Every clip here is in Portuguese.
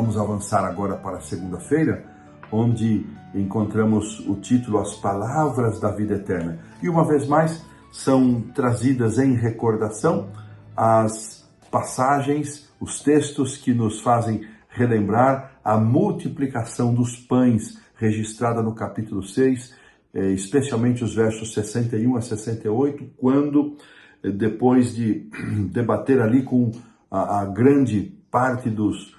Vamos avançar agora para a segunda-feira, onde encontramos o título As Palavras da Vida Eterna. E uma vez mais, são trazidas em recordação as passagens, os textos que nos fazem relembrar a multiplicação dos pães registrada no capítulo 6, especialmente os versos 61 a 68, quando, depois de debater ali com a grande parte dos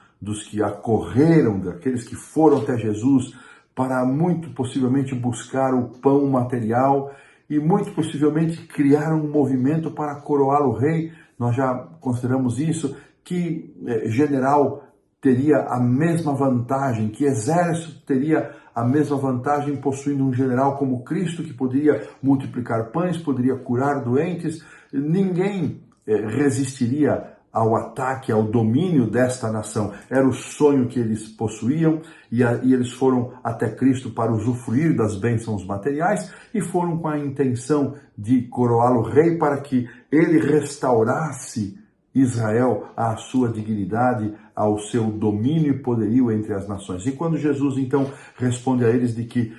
que acorreram, daqueles que foram até Jesus para muito possivelmente buscar o pão material e muito possivelmente criar um movimento para coroá-lo rei. Nós já consideramos isso, que general teria a mesma vantagem, que exército teria a mesma vantagem possuindo um general como Cristo, que poderia multiplicar pães, poderia curar doentes. Ninguém resistiria ao ataque, ao domínio desta nação. Era o sonho que eles possuíam e eles foram até Cristo para usufruir das bênçãos materiais e foram com a intenção de coroá-lo rei para que ele restaurasse Israel à sua dignidade, ao seu domínio e poderio entre as nações. E quando Jesus então responde a eles de que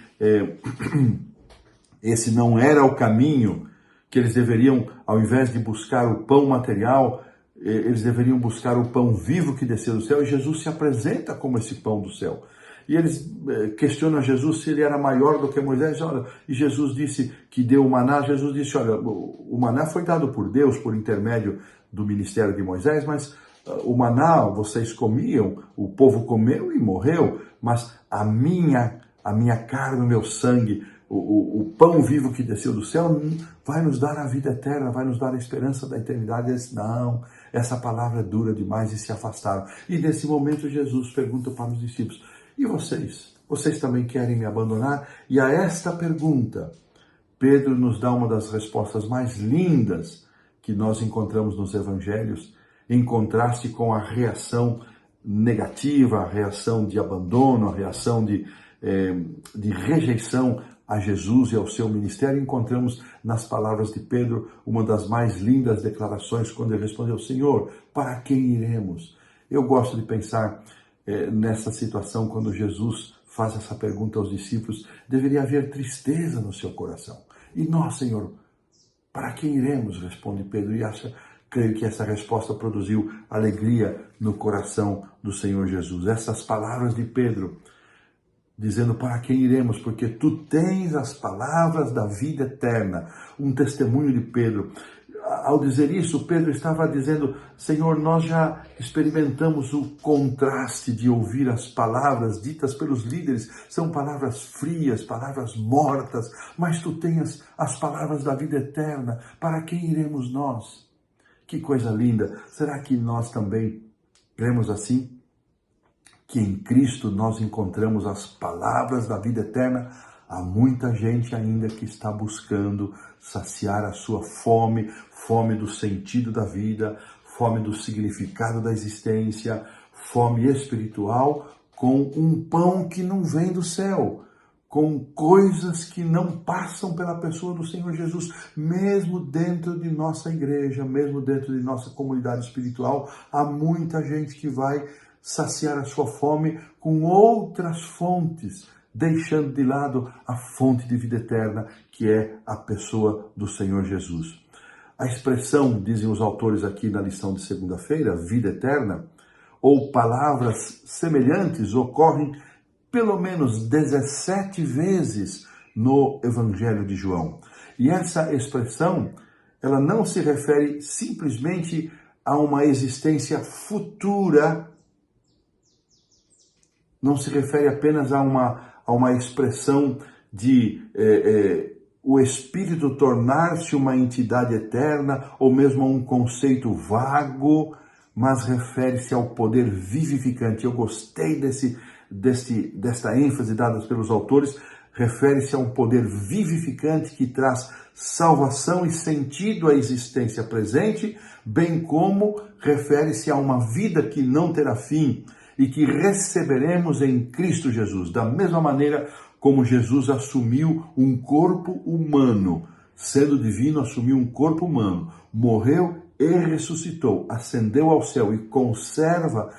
esse não era o caminho, que eles deveriam, ao invés de buscar o pão material, eles deveriam buscar o pão vivo que desceu do céu, e Jesus se apresenta como esse pão do céu. E eles questionam a Jesus se ele era maior do que Moisés. Olha, e Jesus disse que deu o maná. Jesus disse, olha, o maná foi dado por Deus por intermédio do ministério de Moisés, mas o maná vocês comiam, o povo comeu e morreu, mas a minha carne, o meu sangue, o pão vivo que desceu do céu vai nos dar a vida eterna, vai nos dar a esperança da eternidade. Eles, não, essa palavra é dura demais, e se afastaram. E nesse momento Jesus pergunta para os discípulos, e vocês? Vocês também querem me abandonar? E a esta pergunta, Pedro nos dá uma das respostas mais lindas que nós encontramos nos evangelhos, em contraste com a reação negativa, a reação de abandono, a reação de rejeição a Jesus e ao seu ministério. Encontramos nas palavras de Pedro uma das mais lindas declarações, quando ele respondeu, Senhor, para quem iremos? Eu gosto de pensar nessa situação, quando Jesus faz essa pergunta aos discípulos, deveria haver tristeza no seu coração. E nós, Senhor, para quem iremos? Responde Pedro, e creio que essa resposta produziu alegria no coração do Senhor Jesus. Essas palavras de Pedro, dizendo para quem iremos, porque tu tens as palavras da vida eterna, um testemunho de Pedro. Ao dizer isso, Pedro estava dizendo, Senhor, nós já experimentamos o contraste de ouvir as palavras ditas pelos líderes, são palavras frias, palavras mortas, mas tu tens as palavras da vida eterna, para quem iremos nós? Que coisa linda! Será que nós também cremos assim? Que em Cristo nós encontramos as palavras da vida eterna? Há muita gente ainda que está buscando saciar a sua fome, fome do sentido da vida, fome do significado da existência, fome espiritual, com um pão que não vem do céu, com coisas que não passam pela pessoa do Senhor Jesus. Mesmo dentro de nossa igreja, mesmo dentro de nossa comunidade espiritual, há muita gente que vai saciar a sua fome com outras fontes, deixando de lado a fonte de vida eterna, que é a pessoa do Senhor Jesus. A expressão, dizem os autores aqui na lição de segunda-feira, vida eterna, ou palavras semelhantes, ocorrem pelo menos 17 vezes no Evangelho de João. E essa expressão, ela não se refere simplesmente a uma existência futura, não se refere apenas a uma expressão de o Espírito tornar-se uma entidade eterna, ou mesmo a um conceito vago, mas refere-se ao poder vivificante. Eu gostei desta ênfase dada pelos autores, refere-se a um poder vivificante que traz salvação e sentido à existência presente, bem como refere-se a uma vida que não terá fim e que receberemos em Cristo Jesus, da mesma maneira como Jesus assumiu um corpo humano, sendo divino, assumiu um corpo humano, morreu e ressuscitou, ascendeu ao céu e conserva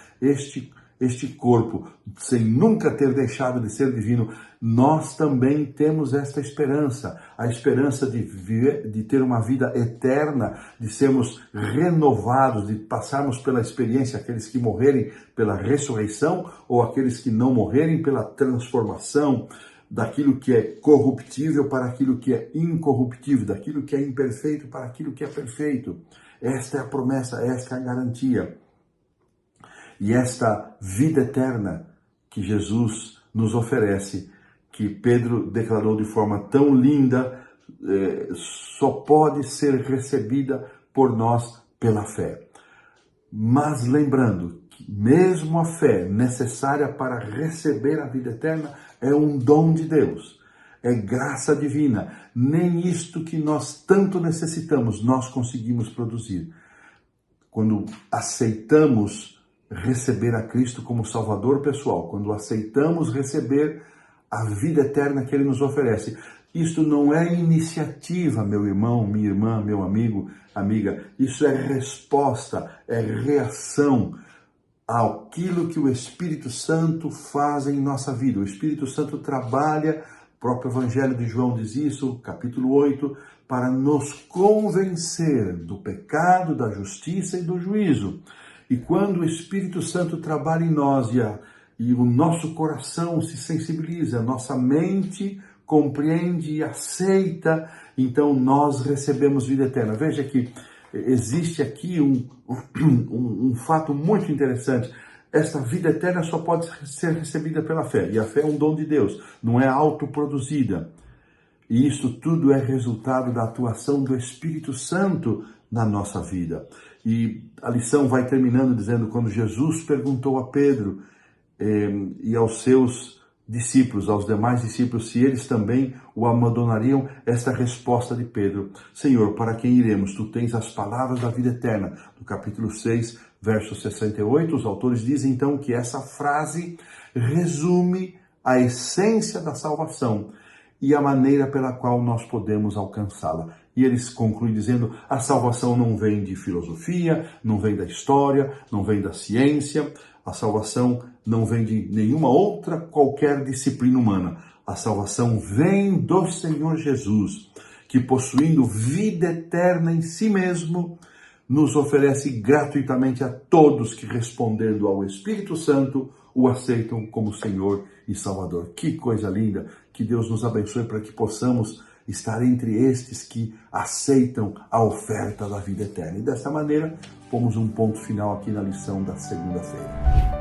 este corpo, sem nunca ter deixado de ser divino, nós também temos esta esperança, a esperança de viver, de ter uma vida eterna, de sermos renovados, de passarmos pela experiência, aqueles que morrerem pela ressurreição ou aqueles que não morrerem pela transformação daquilo que é corruptível para aquilo que é incorruptível, daquilo que é imperfeito para aquilo que é perfeito. Esta é a promessa, esta é a garantia. E esta vida eterna que Jesus nos oferece, que Pedro declarou de forma tão linda, só pode ser recebida por nós pela fé. Mas lembrando que mesmo a fé necessária para receber a vida eterna é um dom de Deus, é graça divina. Nem isto que nós tanto necessitamos nós conseguimos produzir. Quando aceitamos receber a Cristo como Salvador pessoal, quando aceitamos receber a vida eterna que Ele nos oferece. Isto não é iniciativa, meu irmão, minha irmã, meu amigo, amiga. Isso é resposta, é reação àquilo que o Espírito Santo faz em nossa vida. O Espírito Santo trabalha, o próprio Evangelho de João diz isso, capítulo 8, para nos convencer do pecado, da justiça e do juízo. E quando o Espírito Santo trabalha em nós e o nosso coração se sensibiliza, a nossa mente compreende e aceita, então nós recebemos vida eterna. Veja que existe aqui um fato muito interessante. Esta vida eterna só pode ser recebida pela fé. E a fé é um dom de Deus, não é autoproduzida. E isso tudo é resultado da atuação do Espírito Santo na nossa vida. E a lição vai terminando dizendo, quando Jesus perguntou a Pedro e aos seus discípulos, aos demais discípulos, se eles também o abandonariam, esta resposta de Pedro: Senhor, para quem iremos? Tu tens as palavras da vida eterna. No capítulo 6, verso 68, os autores dizem então que essa frase resume a essência da salvação e a maneira pela qual nós podemos alcançá-la. E eles concluem dizendo, a salvação não vem de filosofia, não vem da história, não vem da ciência, a salvação não vem de nenhuma outra qualquer disciplina humana. A salvação vem do Senhor Jesus, que possuindo vida eterna em si mesmo, nos oferece gratuitamente a todos que, respondendo ao Espírito Santo, o aceitam como Senhor e Salvador. Que coisa linda! Que Deus nos abençoe para que possamos estar entre estes que aceitam a oferta da vida eterna. E dessa maneira, pomos um ponto final aqui na lição da segunda-feira.